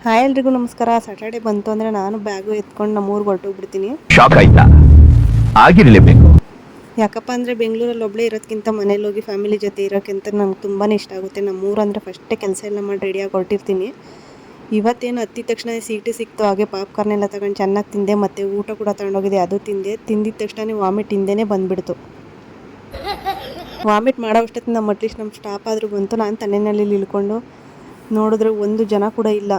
Hi ಎಲ್ರಿಗೂ ನಮಸ್ಕಾರ. Saturday ಬಂತು ಅಂದರೆ ನಾನು ಬ್ಯಾಗು ಎತ್ಕೊಂಡು ನಮ್ಮೂರಿಗೆ ಹೊರಟೋಗ್ಬಿಡ್ತೀನಿ. ಶಾಕ್ ಆಯ್ತಾ? ಆಗಿರಲೇಬೇಕು. ಯಾಕಪ್ಪ ಅಂದರೆ ಬೆಂಗಳೂರಲ್ಲಿ ಒಬ್ಬಳೇ ಇರೋದಕ್ಕಿಂತ ಮನೇಲಿ ಹೋಗಿ ಫ್ಯಾಮಿಲಿ ಜೊತೆ ಇರೋಕ್ಕಿಂತ ನಂಗೆ ತುಂಬಾ ಇಷ್ಟ ಆಗುತ್ತೆ. ನಮ್ಮೂರು ಅಂದರೆ ಫಸ್ಟೇ ಕೆಲಸ ಎಲ್ಲ ಮಾಡಿ ರೆಡಿಯಾಗಿ ಹೊರಟಿರ್ತೀನಿ. ಇವತ್ತೇನು ಹತ್ತಿದ ತಕ್ಷಣ ಸೀಟು ಸಿಕ್ತು, ಹಾಗೆ ಪಾಪ್ಕಾರ್ನ್ ಎಲ್ಲ ತಗೊಂಡು ಚೆನ್ನಾಗಿ ತಿಂದೆ, ಮತ್ತು ಊಟ ಕೂಡ ತಗೊಂಡೋಗಿದೆ, ಅದು ತಿಂದೆ. ತಿಂದಿದ ತಕ್ಷಣ ವಾಮಿಟ್ ಹಿಂದೆನೇ ಬಂದುಬಿಡ್ತು. ವಾಮಿಟ್ ಮಾಡೋ ಅಷ್ಟೊತ್ತಿಗೆ ನಮ್ಮ ಅಟ್ಲೀಸ್ಟ್ ನಮ್ಮ ಸ್ಟಾಪ್ ಆದರೂ ಬಂತು. ನಾನು ತಣ್ಣೆನಲ್ಲಿ ಇಳ್ಕೊಂಡು ನೋಡಿದ್ರೆ ಒಂದು ಜನ ಕೂಡ ಇಲ್ಲ.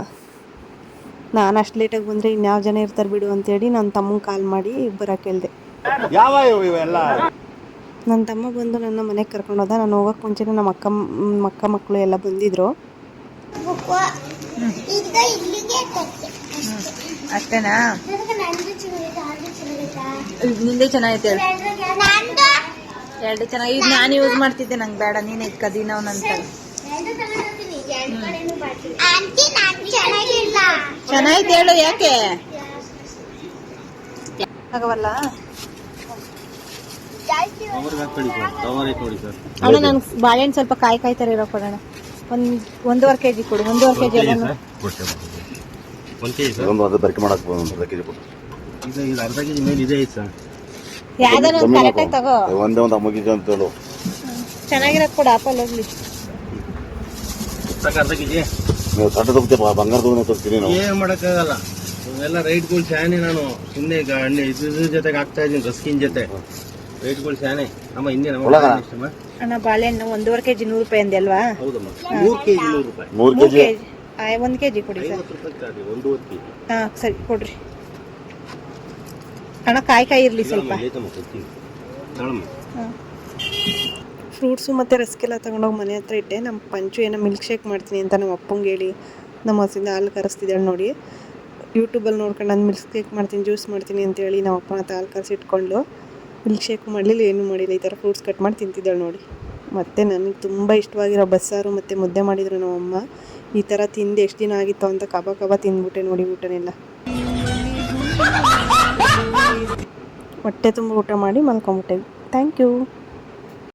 ನಾನು ಅಷ್ಟು ಲೇಟಾಗಿ ಬಂದರೆ ಇನ್ಯಾವ ಜನ ಇರ್ತಾರೆ ಬಿಡು ಅಂತೇಳಿ ನನ್ನ ತಮ್ಮಂಗೆ ಕಾಲ್ ಮಾಡಿ ಬರೋಕ್ಕೆ ಹೇಳಿದೆ. ನನ್ನ ತಮ್ಮ ಬಂದು ನನ್ನ ಮನೆಗೆ ಕರ್ಕೊಂಡು ಹೋದ. ನಾನು ಹೋಗೋಕ್ಕೆ ಮುಂಚೆನೇ ನಮ್ಮ ಅಕ್ಕ ಮಕ್ಕಳು ಎಲ್ಲ ಬಂದಿದ್ದರು. ಅಷ್ಟೇನಾ? ನಿಂದೆ ಚೆನ್ನಾಗೈತೆ ಹೇಳು. ಎರಡು ಚೆನ್ನಾಗಿ. ಈಗ ನಾನು ಯೂಸ್ ಮಾಡ್ತಿದ್ದೆ, ನಂಗೆ ಬೇಡ, ನೀನು ಇಟ್ಕದಿ ನಾವು ಅಂತ. ಚೆನ್ನಾಗೈತೆ ಹೇಳು. ಯಾಕೆ ಆಗವಲ್ಲ ಅಣ್ಣ? ನಾನು ಬಾಳೆಹಣ್ಣು ಸ್ವಲ್ಪ ಕಾಯಿ ಥರ ಇರೋ ಕೊಡೋಣ. 1.5 kg ಕೊಡು. 1.5 kg ಎಲ್ಲ ಯಾವ್ದಾರು ಕರೆಕ್ಟಾಗಿ ತಗೋ. ಚೆನ್ನಾಗಿರೋದು ಕೊಡು. ಆಪಲ್ ಹೋಗ್ಲಿ. ಏನ್ ಮಾಡಕ್ಕಾಗಲ್ಲ, ಇವೆಲ್ಲ ರೈಟ್ಗಳು ಶಾನೆ. ನಾನು ಸುಮ್ಮನೆ ಇದ್ರ ಜೊತೆಗೆ ಆಗ್ತಾ ಇದೀನಿ, ರಸ್ಕಿನ್ ಜೊತೆ ರೈಟ್ಗಳು ಶಾನೆ. ಅಮ್ಮ ಹಿಂದೆ ಅಣ್ಣ ಬಾಳೆಹಣ್ಣು 1.5 kg 100 ರೂಪಾಯಿ ಅಂದೆ ಅಲ್ವಾ? ಹೌದಮ್ಮ. 3 kg 100 ರೂಪಾಯಿ. 1 kg ಕೊಡಿ ಸರ್. 50 ರೂಪಾಯಿ ಒಂದೂವರೆ. ಹಾ ಸರಿ ಕೊಡ್ರಿ ಅಣ್ಣ. ಕಾಯಿ ಇರಲಿ ಸ್ವಲ್ಪ. ಫ್ರೂಟ್ಸು ಮತ್ತು ರಸ್ಕೆಲ್ಲ ತೊಗೊಂಡೋಗಿ ಮನೆ ಹತ್ರ ಇಟ್ಟೆ. ನಮ್ಮ ಪಂಚು ಏನೋ ಮಿಲ್ಕ್ ಶೇಕ್ ಮಾಡ್ತೀನಿ ಅಂತ ನಮ್ಮ ಅಪ್ಪಂಗೆ ಹೇಳಿ ನಮ್ಮ ಹಸಿಂದ ಹಾಲು ಕರೆಸ್ತಿದ್ದಾಳೆ ನೋಡಿ. ಯೂಟ್ಯೂಬಲ್ಲಿ ನೋಡ್ಕೊಂಡು ನಾನು ಮಿಲ್ಕ್ ಶೇಕ್ ಮಾಡ್ತೀನಿ, ಜ್ಯೂಸ್ ಮಾಡ್ತೀನಿ ಅಂತೇಳಿ ನಮ್ಮ ಅಪ್ಪನ ಹತ್ರ ಹಾಲು ಕರೆಸಿ ಇಟ್ಕೊಂಡು ಮಿಲ್ಕ್ ಶೇಕ್ ಮಾಡಲಿಲ್ಲ, ಏನೂ ಮಾಡಿಲ್ಲ. ಈ ಥರ ಫ್ರೂಟ್ಸ್ ಕಟ್ ಮಾಡಿ ತಿಂತಿದ್ದಾಳೆ ನೋಡಿ. ಮತ್ತು ನನಗೆ ತುಂಬ ಇಷ್ಟವಾಗಿರೋ ಬಸ್ಸಾರು ಮತ್ತು ಮುದ್ದೆ ಮಾಡಿದರು ನಮ್ಮಮ್ಮ. ಈ ಥರ ತಿಂದು ಎಷ್ಟು ದಿನ ಆಗಿತ್ತು ಅಂತ ಕಬ ತಿಂದ್ಬಿಟ್ಟೆ ನೋಡಿ ಊಟನೆಲ್ಲ. ಹೊಟ್ಟೆ ತುಂಬ ಊಟ ಮಾಡಿ ಮಲ್ಕೊಂಬಿಟ್ಟೆ. Thank you.